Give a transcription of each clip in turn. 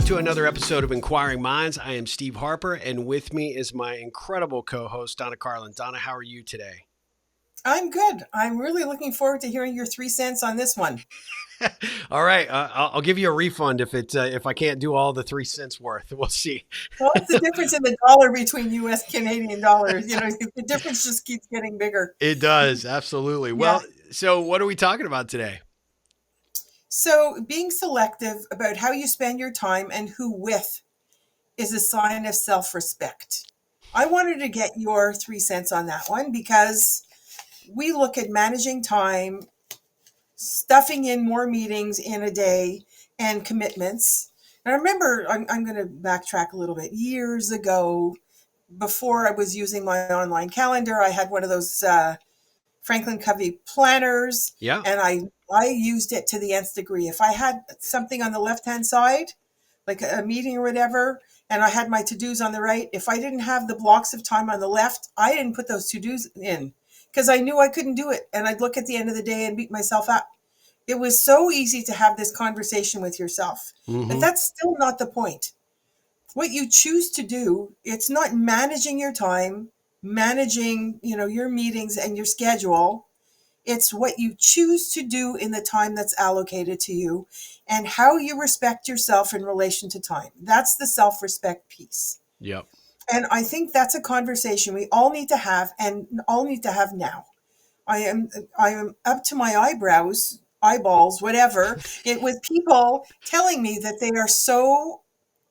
Welcome to another episode of Inquiring Minds. I am Steve Harper, and with me is my incredible co-host, Donna Carlin. Donna, how are you today? I'm good. I'm really looking forward to hearing your 3 cents on this one. All right, I'll give you a refund if I can't do all the 3 cents worth. We'll see. What's the difference in the dollar between US Canadian dollars? The difference just keeps getting bigger. It does, absolutely. Yeah. Well, so what are we talking about today? So being selective about how you spend your time and who with is a sign of self-respect. I wanted to get your 3 cents on that one because we look at managing time, stuffing in more meetings in a day, and commitments. And I remember, I'm going to backtrack a little bit. Years ago, before I was using my online calendar, I had one of those Franklin Covey planners, Yeah, and I used it to the nth degree. If I had something on the left hand side, like a meeting or whatever, and I had my to dos on the right, if I didn't have the blocks of time on the left, I didn't put those to dos in because I knew I couldn't do it, and I'd look at the end of the day and beat myself up. It was so easy to have this conversation with yourself, but mm-hmm. that's still not the point. What you choose to do, it's not managing your time, managing, your meetings and your schedule. It's what you choose to do in the time that's allocated to you and how you respect yourself in relation to time. That's the self-respect piece. Yep. And I think that's a conversation we all need to have and all need to have now. I am up to my eyeballs, whatever, it with people telling me that they are so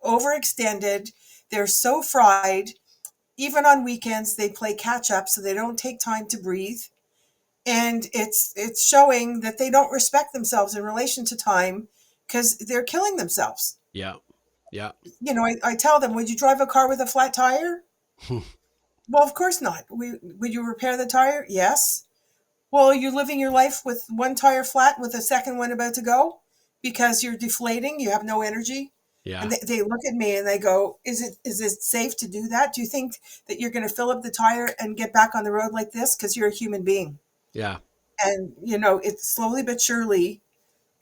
overextended, they're so fried. Even on weekends, they play catch up, so they don't take time to breathe. And it's showing that they don't respect themselves in relation to time because they're killing themselves. Yeah. Yeah. I tell them, would you drive a car with a flat tire? Well, of course not. Would you repair the tire? Yes. Well, you're living your life with one tire flat with a second one about to go because you're deflating, you have no energy. Yeah. And they look at me and they go, is it safe to do that? Do you think that you're going to fill up the tire and get back on the road like this? Because you're a human being. Yeah. And, it slowly but surely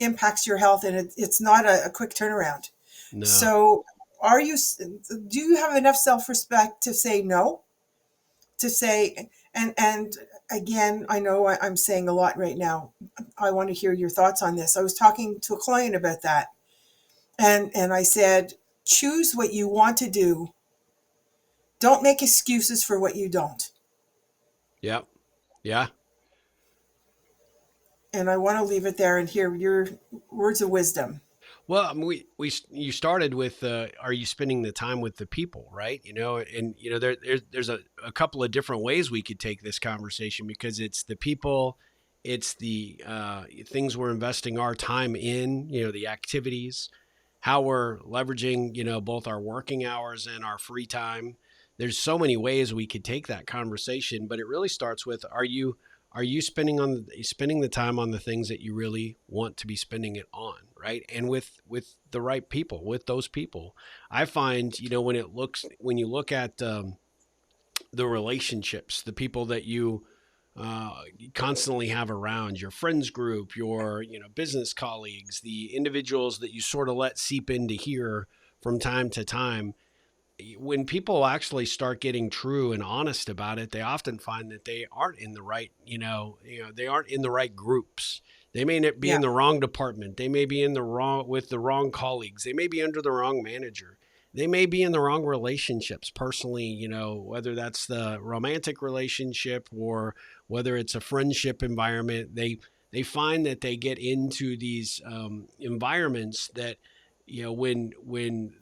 impacts your health, and it's not a quick turnaround. No. So do you have enough self-respect to say no? To say, and again, I know I'm saying a lot right now. I want to hear your thoughts on this. I was talking to a client about that. And I said, choose what you want to do. Don't make excuses for what you don't. Yep. Yeah. And I want to leave it there and hear your words of wisdom. Well, I mean, you started with, are you spending the time with the people, right? And there's a couple of different ways we could take this conversation because it's the people, it's the things we're investing our time in, the activities, how we're leveraging, both our working hours and our free time. There's so many ways we could take that conversation, but it really starts with, are you spending the time on the things that you really want to be spending it on, right? And with the right people, with those people. I find, when you look at the relationships, the people that you constantly have around, your friends group, your business colleagues, the individuals that you sort of let seep into here from time to time, when people actually start getting true and honest about it, they often find that they aren't in the right, they aren't in the right groups. They may not be Yeah. in the wrong department. They may be in the wrong with the wrong colleagues. They may be under the wrong manager. They may be in the wrong relationships personally, whether that's the romantic relationship or whether it's a friendship environment. They find that they get into these environments that, when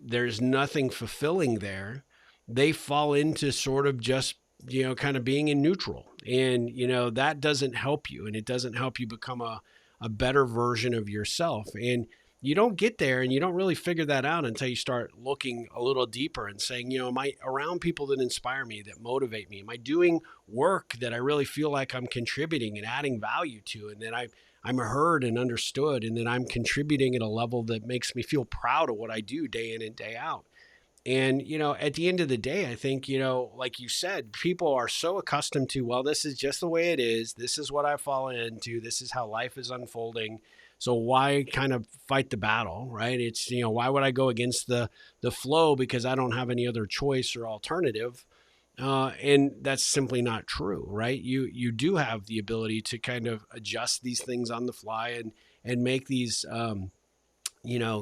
there's nothing fulfilling there, they fall into sort of just, kind of being in neutral. And, that doesn't help you, and it doesn't help you become a better version of yourself. And you don't get there and you don't really figure that out until you start looking a little deeper and saying, am I around people that inspire me, that motivate me? Am I doing work that I really feel like I'm contributing and adding value to, and that I'm heard and understood, and that I'm contributing at a level that makes me feel proud of what I do day in and day out? And, at the end of the day, I think, like you said, people are so accustomed to, well, this is just the way it is. This is what I fall into. This is how life is unfolding. So why kind of fight the battle, right? It's, why would I go against the flow because I don't have any other choice or alternative? And that's simply not true, right? You do have the ability to kind of adjust these things on the fly and make these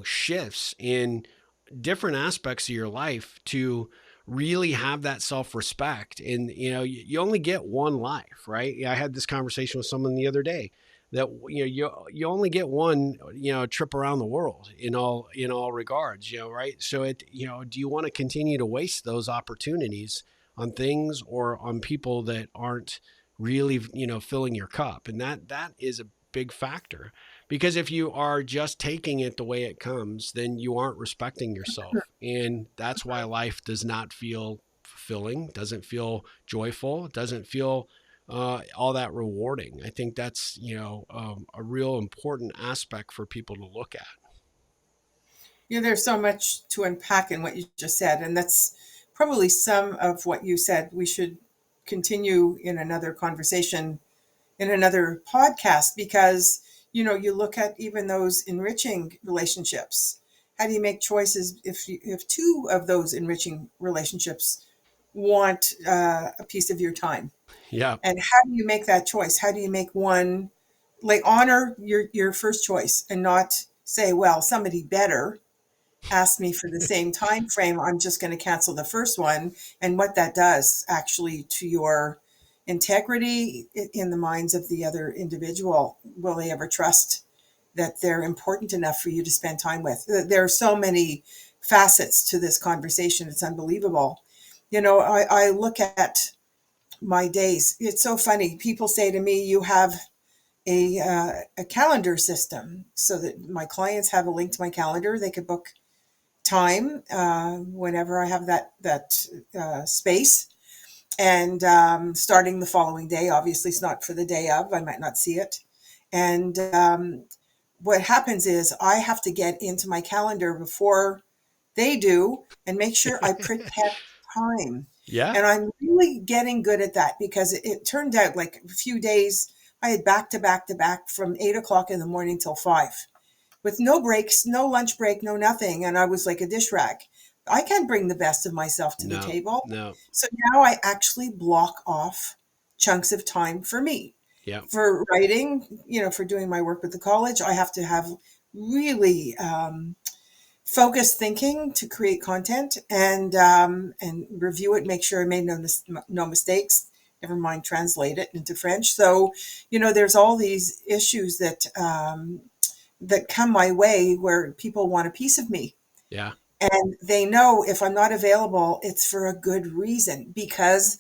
shifts in different aspects of your life to really have that self-respect. And you only get one life, right? I had this conversation with someone the other day that you only get one trip around the world in all regards, right? So do you want to continue to waste those opportunities on things or on people that aren't really filling your cup? And that is a big factor, because if you are just taking it the way it comes, then you aren't respecting yourself. And that's why life does not feel fulfilling, doesn't feel joyful, doesn't feel all that rewarding. I think that's, a real important aspect for people to look at. There's so much to unpack in what you just said, and that's probably some of what you said we should continue in another conversation, in another podcast, because you look at even those enriching relationships. How do you make choices if two of those enriching relationships want a piece of your time? Yeah. And how do you make that choice? How do you make one, like, honor your first choice and not say, well, somebody better asked me for the same time frame, I'm just going to cancel the first one. And what that does actually to your integrity in the minds of the other individual. Will they ever trust that they're important enough for you to spend time with? There are so many facets to this conversation. It's unbelievable. I look at my days. It's so funny. People say to me, you have a calendar system so that my clients have a link to my calendar. They could book time whenever I have that space. And starting the following day, obviously, it's not for the day of. I might not see it. And what happens is I have to get into my calendar before they do and make sure I protect time. Yeah. And I'm really getting good at that because it turned out like a few days I had back to back to back from 8 o'clock in the morning till 5 with no breaks, no lunch break, no nothing. And I was like a dish rag. I can't bring the best of myself to the No, table. no. So now I actually block off chunks of time for me. Yeah. For writing, for doing my work with the college, I have to have really focused thinking to create content and review it, make sure I made no mistakes. Never mind translate it into French. So, there's all these issues that come my way where people want a piece of me. Yeah. And they know if I'm not available, it's for a good reason because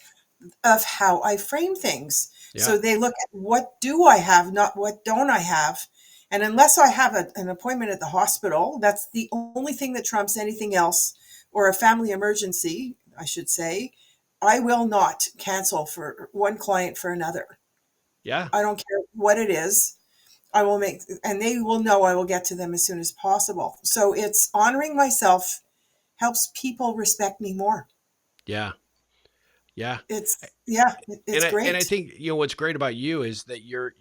of how I frame things. Yeah. So they look at what do I have, not what don't I have. And unless I have an appointment at the hospital, that's the only thing that trumps anything else, or a family emergency, I should say, I will not cancel for one client for another. Yeah. I don't care what it is. I will make, and they will know I will get to them as soon as possible. So it's honoring myself helps people respect me more. Yeah. Yeah. Yeah, and it's I great. think what's great about you is that you're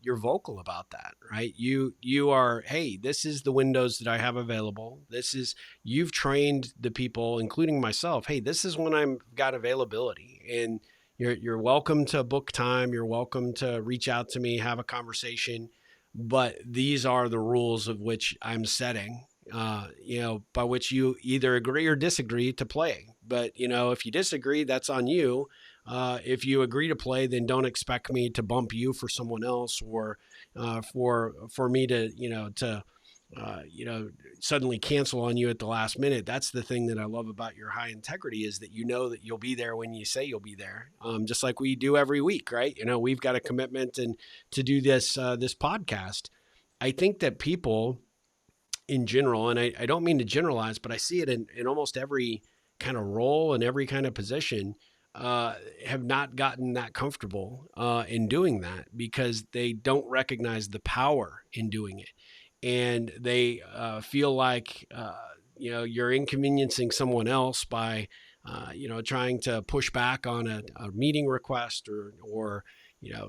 vocal about that, right? You are, hey, this is the windows that I have available. This is, you've trained the people, including myself. Hey, this is when I'm got availability, and you're welcome to book time. You're welcome to reach out to me, have a conversation, but these are the rules of which I'm setting. By which you either agree or disagree to play. But if you disagree, that's on you. If you agree to play, then don't expect me to bump you for someone else, or for me to uh, you know suddenly cancel on you at the last minute. That's the thing that I love about your high integrity, is that that you'll be there when you say you'll be there. Just like we do every week, right? We've got a commitment and to do this podcast. I think that people in general, and I don't mean to generalize, but I see it in almost every kind of role and every kind of position, have not gotten that comfortable in doing that because they don't recognize the power in doing it. And they feel like, you're inconveniencing someone else by, trying to push back on a meeting request or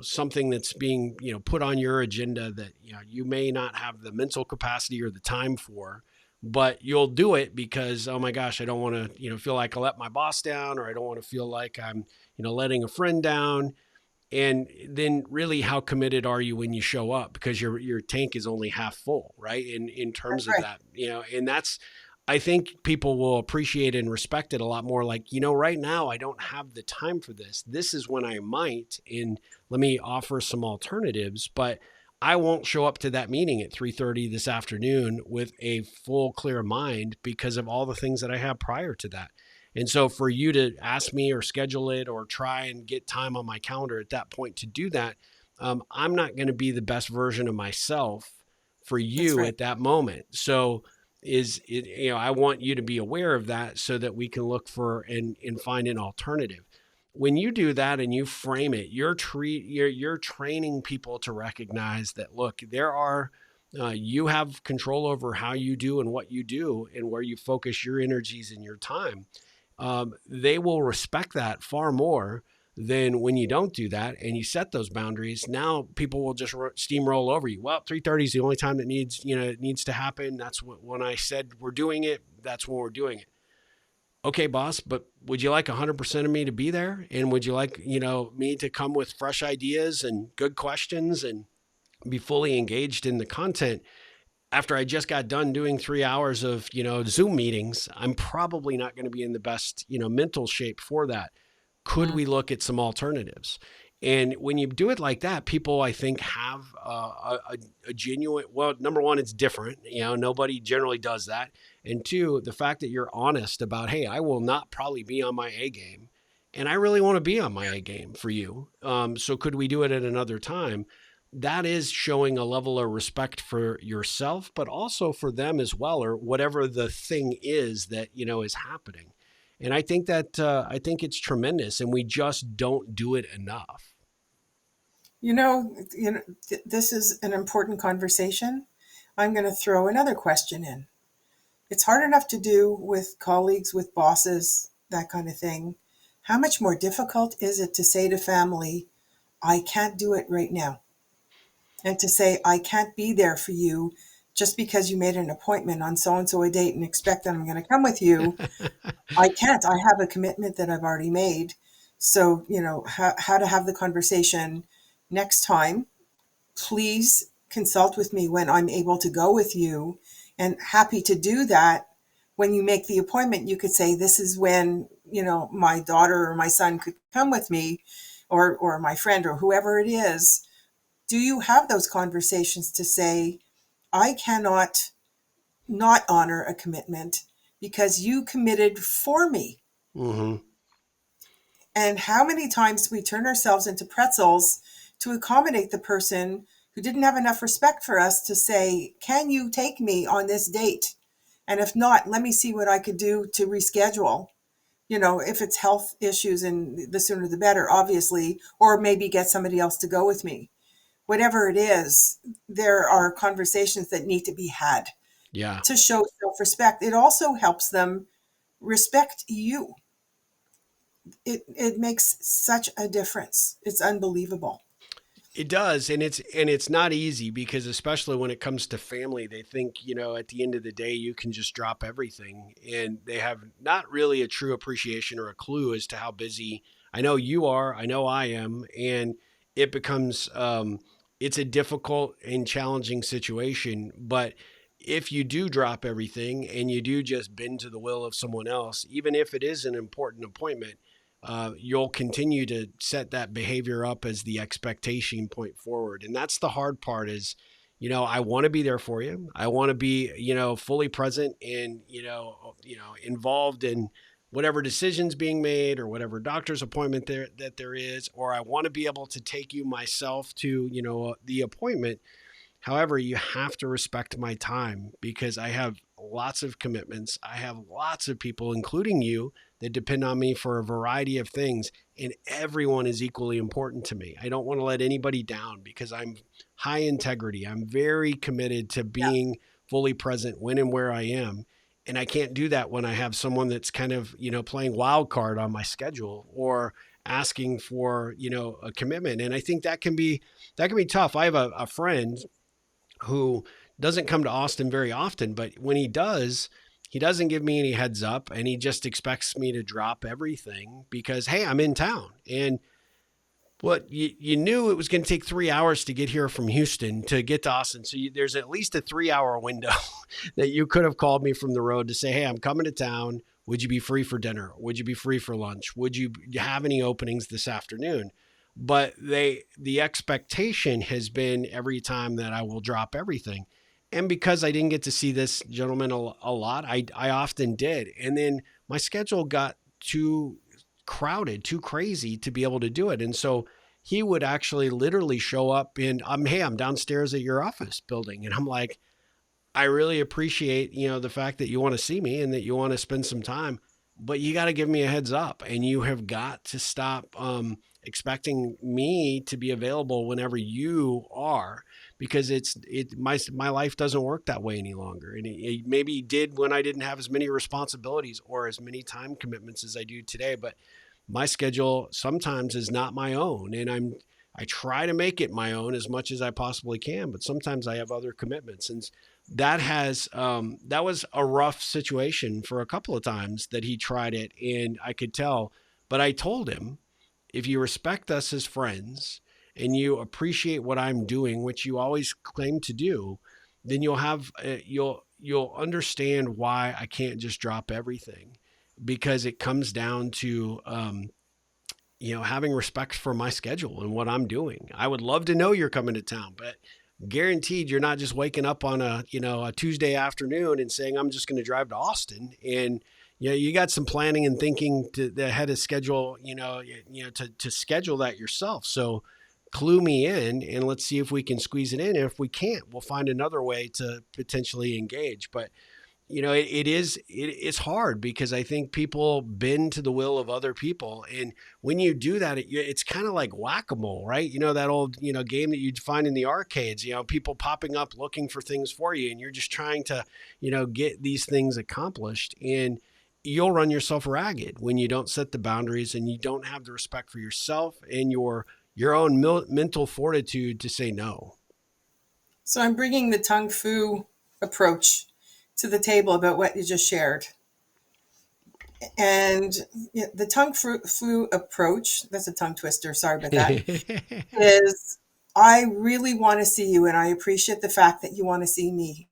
something that's being, put on your agenda that, you may not have the mental capacity or the time for, but you'll do it because, oh my gosh, I don't want to, feel like I let my boss down, or I don't want to feel like I'm, letting a friend down. And then really, how committed are you when you show up? Because your tank is only half full, right? In That's terms of right. that, and that's, I think people will appreciate and respect it a lot more. Like, right now I don't have the time for this. This is when I might, and let me offer some alternatives. But I won't show up to that meeting at 3:30 this afternoon with a full clear mind because of all the things that I have prior to that. And so for you to ask me or schedule it or try and get time on my calendar at that point to do that, I'm not going to be the best version of myself for That's you right. at that moment. So is it, I want you to be aware of that so that we can look for and find an alternative. When you do that and you frame it, you're training people to recognize that, look, there are you have control over how you do and what you do and where you focus your energies and your time. They will respect that far more than when you don't do that and you set those boundaries. Now people will just steamroll over you. Well, 3:30 is the only time that it needs to happen. That's what, when I said we're doing it, that's when we're doing it. Okay, boss, but would you like 100% of me to be there? And would you like, me to come with fresh ideas and good questions and be fully engaged in the content? After I just got done doing 3 hours of, Zoom meetings, I'm probably not going to be in the best, mental shape for that. Could Mm. we look at some alternatives? And when you do it like that, people, I think, have a genuine, well, number one, it's different. Nobody generally does that. And two, the fact that you're honest about, hey, I will not probably be on my A game. And I really want to be on my A game for you. So could we do it at another time? That is showing a level of respect for yourself, but also for them as well, or whatever the thing is that, is happening. And I think it's tremendous, and we just don't do it enough. This is an important conversation. I'm going to throw another question in. It's hard enough to do with colleagues, with bosses, that kind of thing. How much more difficult is it to say to family, I can't do it right now? And to say, I can't be there for you just because you made an appointment on so and so a date and expect that I'm going to come with you. I can't. I have a commitment that I've already made. So, how to have the conversation next time. Please consult with me when I'm able to go with you, and happy to do that. When you make the appointment, you could say, this is when, my daughter or my son could come with me, or my friend or whoever it is. Do you have those conversations to say, I cannot not honor a commitment because you committed for me? Mm-hmm. And how many times we turn ourselves into pretzels to accommodate the person who didn't have enough respect for us to say, can you take me on this date? And if not, let me see what I could do to reschedule. If it's health issues, and the sooner the better, obviously, or maybe get somebody else to go with me. Whatever it is, there are conversations that need to be had Yeah. to show self-respect. It also helps them respect you. It makes such a difference. It's unbelievable. It does, and it's not easy because, especially when it comes to family, they think, at the end of the day you can just drop everything, and they have not really a true appreciation or a clue as to how busy I know you are, I know I am, and it becomes it's a difficult and challenging situation. But if you do drop everything and you do just bend to the will of someone else, even if it is an important appointment, you'll continue to set that behavior up as the expectation point forward. And that's the hard part is, I want to be there for you. I want to be, fully present and, involved in whatever decisions being made or whatever doctor's appointment there is, or I want to be able to take you myself to, the appointment. However, you have to respect my time because I have lots of commitments. I have lots of people, including you, that depend on me for a variety of things, and everyone is equally important to me. I don't want to let anybody down because I'm high integrity. I'm very committed to Yeah. being fully present when and where I am. And I can't do that when I have someone that's kind of, playing wild card on my schedule or asking for, a commitment. And I think that can be tough. I have a friend who doesn't come to Austin very often, but when he doesn't give me any heads up, and he just expects me to drop everything because, hey, I'm in town. And what you knew it was going to take 3 hours to get here from Houston to get to Austin. So there's at least a 3 hour window that you could have called me from the road to say, hey, I'm coming to town. Would you be free for dinner? Would you be free for lunch? Would you have any openings this afternoon? But the expectation has been every time that I will drop everything. And because I didn't get to see this gentleman a lot, I often did. And then my schedule got too crowded, too crazy to be able to do it. And so he would actually literally show up and hey, I'm downstairs at your office building. And I'm like, I really appreciate, the fact that you want to see me and that you want to spend some time, but you got to give me a heads up, and you have got to stop expecting me to be available whenever you are, because my life doesn't work that way any longer. And it maybe did when I didn't have as many responsibilities or as many time commitments as I do today, but my schedule sometimes is not my own, and I try to make it my own as much as I possibly can, but sometimes I have other commitments. And that was a rough situation for a couple of times that he tried it, and I could tell. But I told him, if you respect us as friends and you appreciate what I'm doing, which you always claim to do, then you'll understand why I can't just drop everything, because it comes down to having respect for my schedule and what I'm doing. I would love to know you're coming to town, but guaranteed you're not just waking up on a Tuesday afternoon and saying, I'm just going to drive to Austin. And you got some planning and thinking ahead of schedule, to schedule that yourself. So clue me in and let's see if we can squeeze it in. And if we can't, we'll find another way to potentially engage. But it's hard because I think people bend to the will of other people. And when you do that, it's kind of like whack-a-mole, right? That old, game that you'd find in the arcades, people popping up looking for things for you. And you're just trying to, get these things accomplished. And you'll run yourself ragged when you don't set the boundaries and you don't have the respect for yourself and your own mental fortitude to say no. So I'm bringing the tung fu approach to the table about what you just shared. And the tung fu approach, that's a tongue twister, sorry about that, is I really want to see you and I appreciate the fact that you want to see me.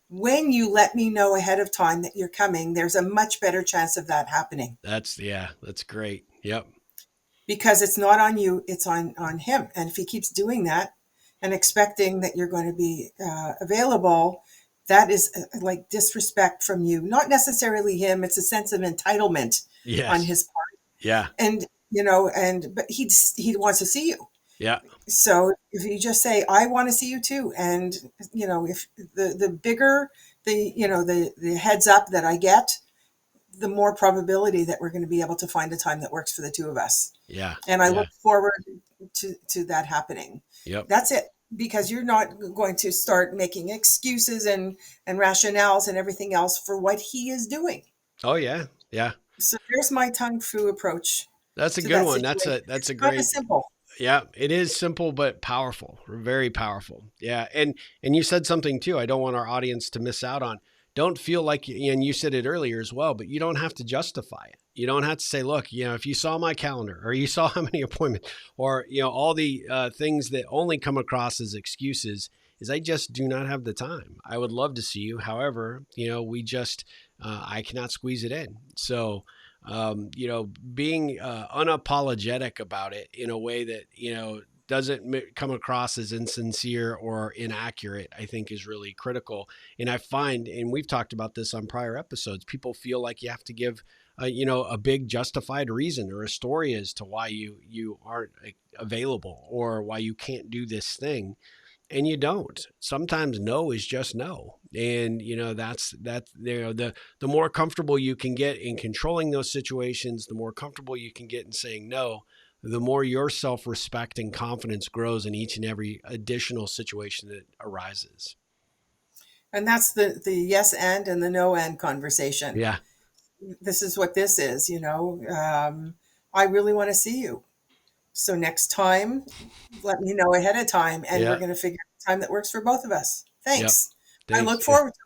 When you let me know ahead of time that you're coming, there's a much better chance of that happening. That's great. Yep. Because it's not on you, it's on him. And if he keeps doing that and expecting that you're going to be available, that is like disrespect from you. Not necessarily him, it's a sense of entitlement on Yes. his part. Yeah. And but he wants to see you. Yeah. So if you just say, I want to see you too, and if the bigger the heads up that I get, the more probability that we're going to be able to find a time that works for the two of us. Yeah. And I Yeah. look forward to that happening. Yep. That's it. Because you're not going to start making excuses and rationales and everything else for what he is doing. Oh yeah. Yeah. So there's my tung fu approach That's a to good that one. situation. That's It's a kind of great. simple. Yeah, it is simple but powerful, very powerful. Yeah, and you said something too. I don't want our audience to miss out on. Don't feel like, and you said it earlier as well, but you don't have to justify it. You don't have to say, look, if you saw my calendar or you saw how many appointments or all the things that only come across as excuses, is I just do not have the time. I would love to see you. However, we just I cannot squeeze it in. So being unapologetic about it in a way that, doesn't come across as insincere or inaccurate, I think is really critical. And I find, and we've talked about this on prior episodes, people feel like you have to give, a big justified reason or a story as to why you aren't available or why you can't do this thing. And you don't. Sometimes no is just no. And the more comfortable you can get in controlling those situations, the more comfortable you can get in saying no, the more your self-respect and confidence grows in each and every additional situation that arises. And that's the yes and the no and conversation. Yeah. This is what this is, I really want to see you. So next time, let me know ahead of time and we're Yeah. going to figure out a time that works for both of us. Yep. Thanks. I Thanks. look forward to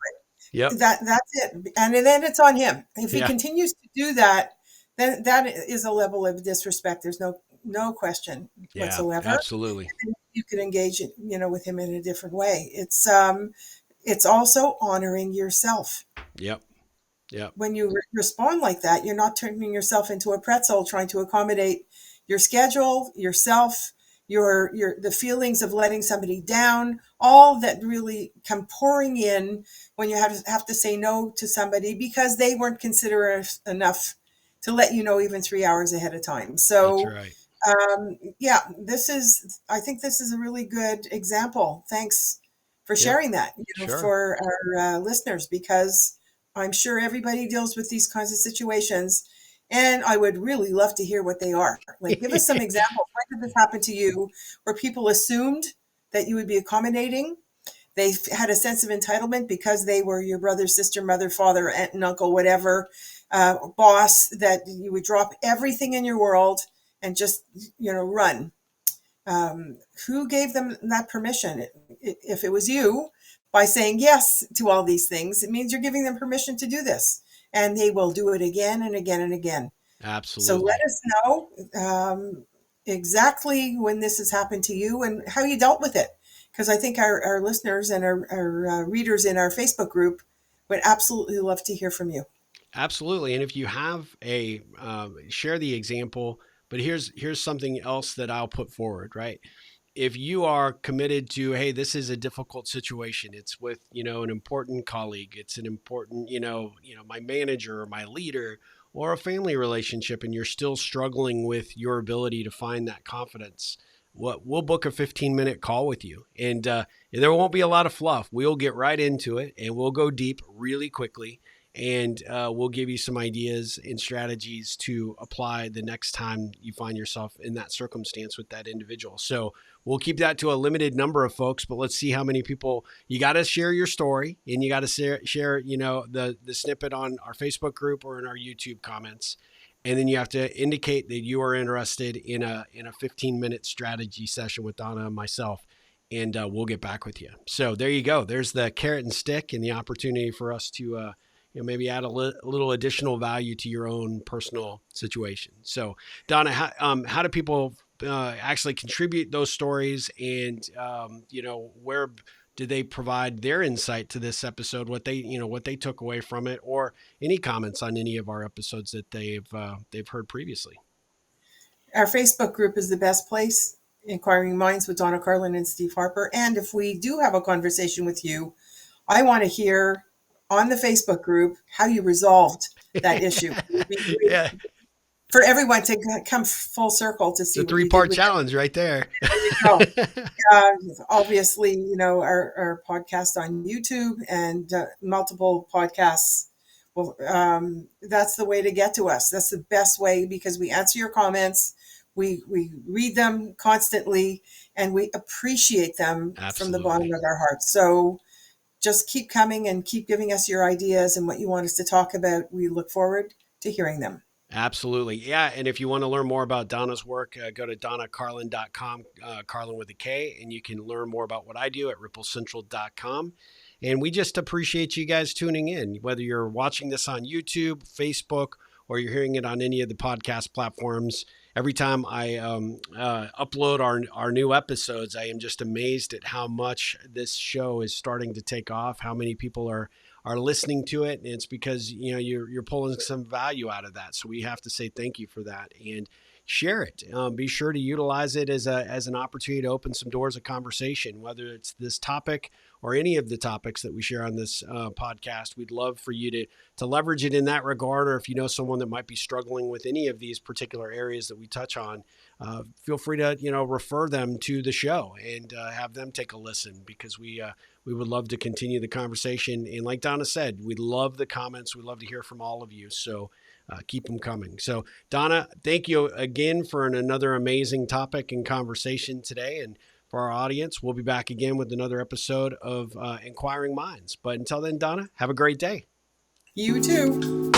Yep. it. That's it. And then it's on him. If he Yeah. continues to do that, then that is a level of disrespect. There's no question Yeah. whatsoever. Absolutely. You can engage, with him in a different way. It's also honoring yourself. Yep. Yep. When you respond like that, you're not turning yourself into a pretzel trying to accommodate your schedule, yourself, your the feelings of letting somebody down, all that really come pouring in when you have to say no to somebody because they weren't considerate enough to let you know even 3 hours ahead of time. That's So right. yeah, I think this is a really good example. Thanks for Yep. sharing that, Sure. for our listeners, because I'm sure everybody deals with these kinds of situations. And I would really love to hear what they are. Like, give us some examples. When did this happen to you where people assumed that you would be accommodating? They had a sense of entitlement because they were your brother, sister, mother, father, aunt, and uncle, whatever, boss, that you would drop everything in your world and just, run. Who gave them that permission? If it was you, by saying yes to all these things, it means you're giving them permission to do this. And they will do it again and again and again. So let Absolutely. us know exactly when this has happened to you and how you dealt with it. Because I think our listeners and our readers in our Facebook group would absolutely love to hear from you. Absolutely. And if you have share the example, but here's something else that I'll put forward, right? If you are committed to, hey, this is a difficult situation, it's with, an important colleague, it's an important, my manager or my leader or a family relationship, and you're still struggling with your ability to find that confidence, we'll book a 15-minute call with you, and there won't be a lot of fluff. We'll get right into it and we'll go deep really quickly, and we'll give you some ideas and strategies to apply the next time you find yourself in that circumstance with that individual. So we'll keep that to a limited number of folks, but let's see how many people. You got to share your story, and you got to share, the snippet on our Facebook group or in our YouTube comments. And then you have to indicate that you are interested in a 15-minute strategy session with Donna and myself, and we'll get back with you. So there you go. There's the carrot and stick and the opportunity for us to maybe add a little additional value to your own personal situation. So, Donna, how do people actually contribute those stories, and where did they provide their insight to this episode? What they took away from it, or any comments on any of our episodes that they've heard previously. Our Facebook group is the best place. Inquiring Minds with Donna Carlin and Steve Harper. And if we do have a conversation with you, I want to hear on the Facebook group how you resolved that issue. It would be great Yeah, for everyone to come full circle to the see what three you did part with it. challenge right there. There you go. Uh, Obviously, our podcast on YouTube and multiple podcasts. Well, that's the way to get to us. That's the best way because we answer your comments. We read them constantly and we appreciate them from the bottom Absolutely. of our hearts. So just keep coming and keep giving us your ideas and what you want us to talk about. We look forward to hearing them. Absolutely. Yeah. And if you want to learn more about Donna's work, go to donnacarlin.com, Carlin with a K, and you can learn more about what I do at ripplecentral.com. And we just appreciate you guys tuning in, whether you're watching this on YouTube, Facebook, or you're hearing it on any of the podcast platforms. Every time I upload our new episodes, I am just amazed at how much this show is starting to take off, how many people are listening to it, and it's because you're pulling some value out of that. So we have to say thank you for that and share it. Be sure to utilize it as an opportunity to open some doors of conversation, whether it's this topic or any of the topics that we share on this podcast. We'd love for you to leverage it in that regard, or if you know someone that might be struggling with any of these particular areas that we touch on, feel free to refer them to the show and have them take a listen, because we would love to continue the conversation. And like Donna said, we love the comments. We love to hear from all of you. So keep them coming. So Donna, thank you again for another amazing topic and conversation today. And for our audience, we'll be back again with another episode of Inquiring Minds. But until then, Donna, have a great day. You too.